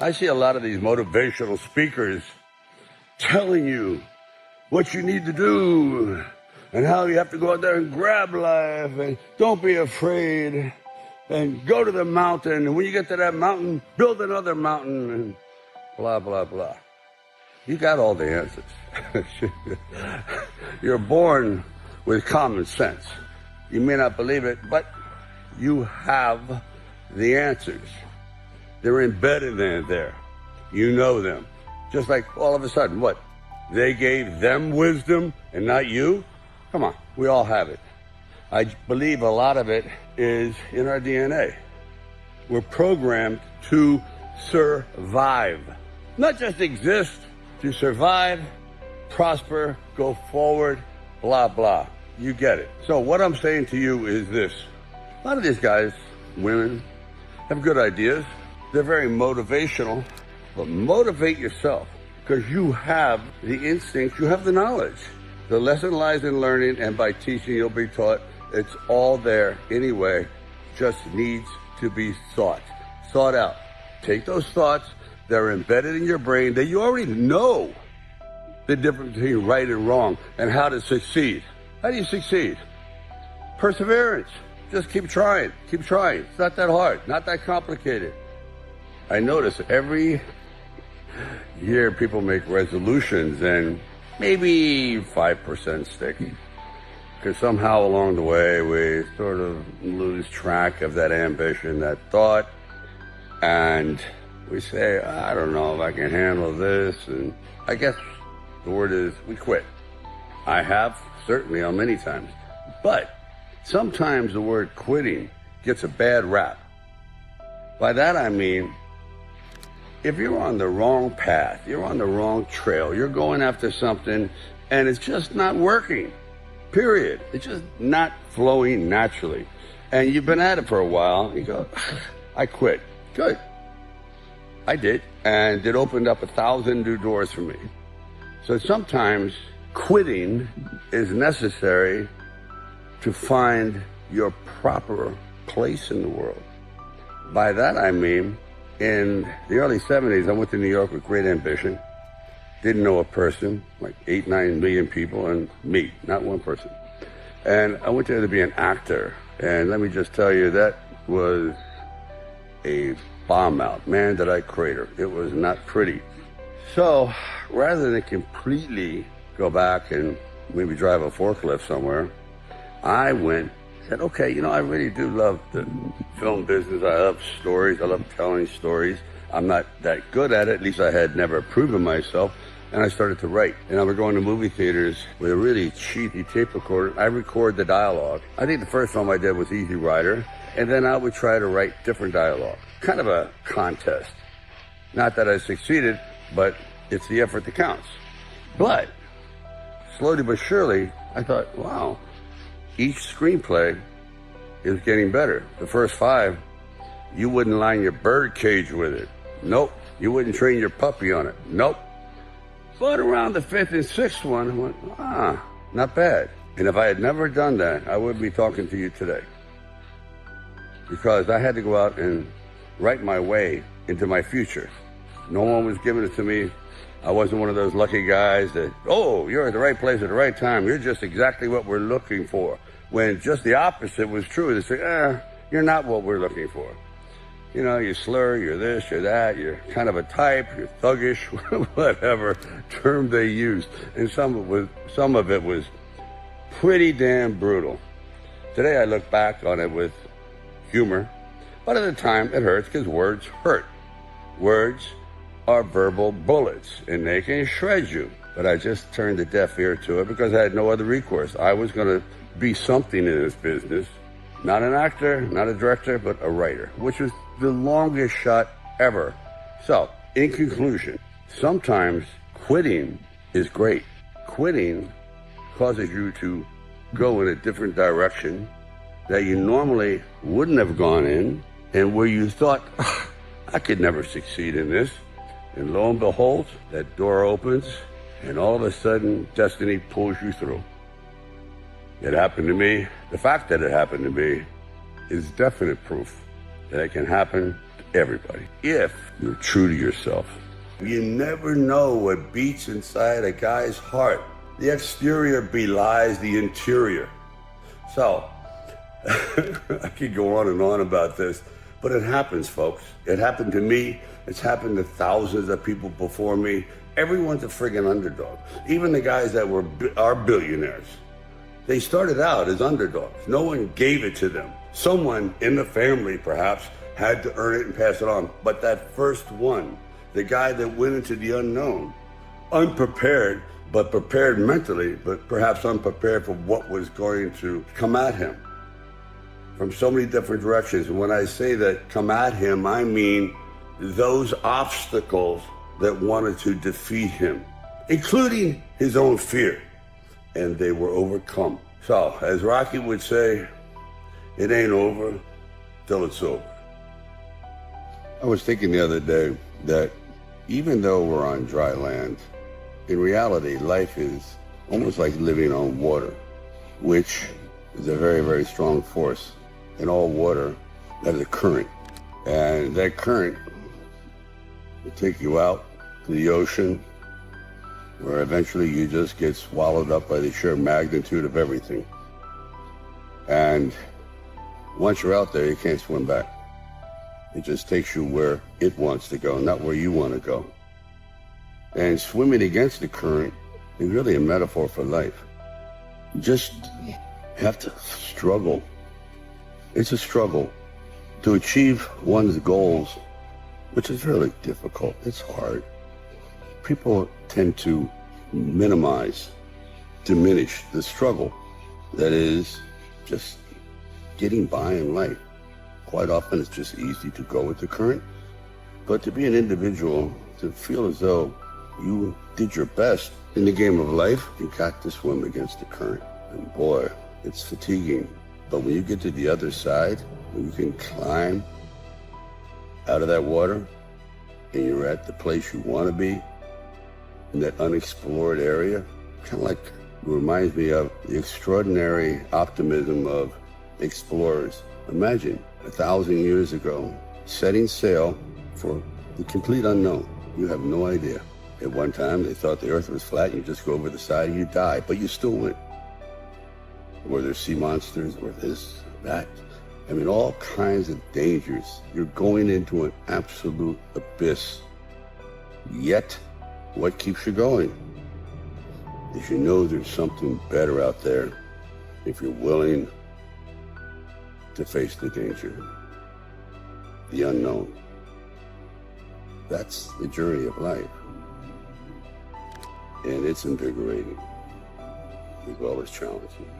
I see a lot of these motivational speakers telling you what you need to do and how you have to go out there and grab life and don't be afraid and go to the mountain. And when you get to that mountain, build another mountain and blah, blah, blah. You got all the answers. You're born with common sense. You may not believe it, but you have the answers. They're embedded in there. You know them. Just like all of a sudden, what? They gave them wisdom and not you? Come on, we all have it. I believe a lot of it is in our DNA. We're programmed to survive. Not just exist, to survive, prosper, go forward, blah, blah. You get it. So what I'm saying to you is this. A lot of these guys, women, have good ideas. They're very motivational, but motivate yourself because you have the instinct, you have the knowledge. The lesson lies in learning, and by teaching you'll be taught. It's all there anyway, just needs to be sought out. Take those thoughts, they're embedded in your brain, that you already know the difference between right and wrong and how to succeed. How do you succeed? Perseverance. Just keep trying. Keep trying. It's not that hard, not that complicated. I notice every year people make resolutions and maybe 5% stick. Because somehow along the way we sort of lose track of that ambition, that thought, and we say, I don't know if I can handle this, and I guess the word is we quit. I have, certainly on many times. But sometimes the word quitting gets a bad rap. By that I mean, if you're on the wrong path, you're on the wrong trail, you're going after something and it's just not working, period. It's just not flowing naturally. And you've been at it for a while, you go, I quit. Good. I did. And it opened up 1,000 new doors for me. So sometimes quitting is necessary to find your proper place in the world. By that I mean, in the early 70s, I went to New York with great ambition. Didn't know a person, like 8-9 million people, and me, not one person. And I went there to be an actor. And let me just tell you, that was a bomb out. Man, did I crater. It was not pretty. So rather than completely go back and maybe drive a forklift somewhere, I said, okay, I really do love the film business. I love stories. I love telling stories. I'm not that good at it. At least I had never proven myself. And I started to write. And I was going to movie theaters with a really cheapy tape recorder. I record the dialogue. I think the first film I did was Easy Rider. And then I would try to write different dialogue. Kind of a contest. Not that I succeeded, but it's the effort that counts. But slowly but surely, I thought, wow, each screenplay is getting better. The first 5, you wouldn't line your bird cage with it. Nope. You wouldn't train your puppy on it. Nope. But around the 5th and 6th one, I went, not bad. And if I had never done that, I wouldn't be talking to you today. Because I had to go out and write my way into my future. No one was giving it to me. I wasn't one of those lucky guys that, you're at the right place at the right time. You're just exactly what we're looking for. When just the opposite was true. They say, you're not what we're looking for. You slur, you're this, you're that, you're kind of a type, you're thuggish, whatever term they used. And some of it was pretty damn brutal. Today I look back on it with humor, but at the time it hurts because words hurt. Words are verbal bullets, and they can shred you. But I just turned a deaf ear to it because I had no other recourse. I was going to be something in this business. Not an actor, not a director, but a writer, which was the longest shot ever. So, in conclusion, sometimes quitting is great. Quitting causes you to go in a different direction that you normally wouldn't have gone in, and where you thought, I could never succeed in this. And lo and behold, that door opens, and all of a sudden, destiny pulls you through. It happened to me. The fact that it happened to me is definite proof that it can happen to everybody, if you're true to yourself. You never know what beats inside a guy's heart. The exterior belies the interior. So, I could go on about this, but it happens, folks. It happened to me. It's happened to thousands of people before me. Everyone's a friggin' underdog. Even the guys that are billionaires. They started out as underdogs. No one gave it to them. Someone in the family, perhaps, had to earn it and pass it on. But that first one, the guy that went into the unknown, unprepared, but prepared mentally, but perhaps unprepared for what was going to come at him from so many different directions. And when I say that come at him, I mean those obstacles that wanted to defeat him, including his own fear, and they were overcome. So, as Rocky would say, it ain't over till it's over. I was thinking the other day that even though we're on dry land, in reality, life is almost like living on water, which is a very, very strong force. In all water, that is a current. And that current will take you out to the ocean, where eventually you just get swallowed up by the sheer magnitude of everything. And once you're out there, you can't swim back. It just takes you where it wants to go, not where you want to go. And swimming against the current is really a metaphor for life. You just have to struggle. It's a struggle to achieve one's goals, which is really difficult. It's hard. People tend to minimize, diminish the struggle that is just getting by in life. Quite often it's just easy to go with the current, but to be an individual, to feel as though you did your best in the game of life, you got to swim against the current. And boy, it's fatiguing. But when you get to the other side, when you can climb out of that water and you're at the place you want to be, in that unexplored area, kind of like it reminds me of the extraordinary optimism of explorers. Imagine 1,000 years ago, setting sail for the complete unknown. You have no idea. At one time, they thought the earth was flat, and you just go over the side and you die, but you still went. Were there sea monsters, or this, that? I mean, all kinds of dangers. You're going into an absolute abyss. Yet, what keeps you going? Is you know there's something better out there if you're willing to face the danger, the unknown. That's the journey of life. And it's invigorating as well as challenging.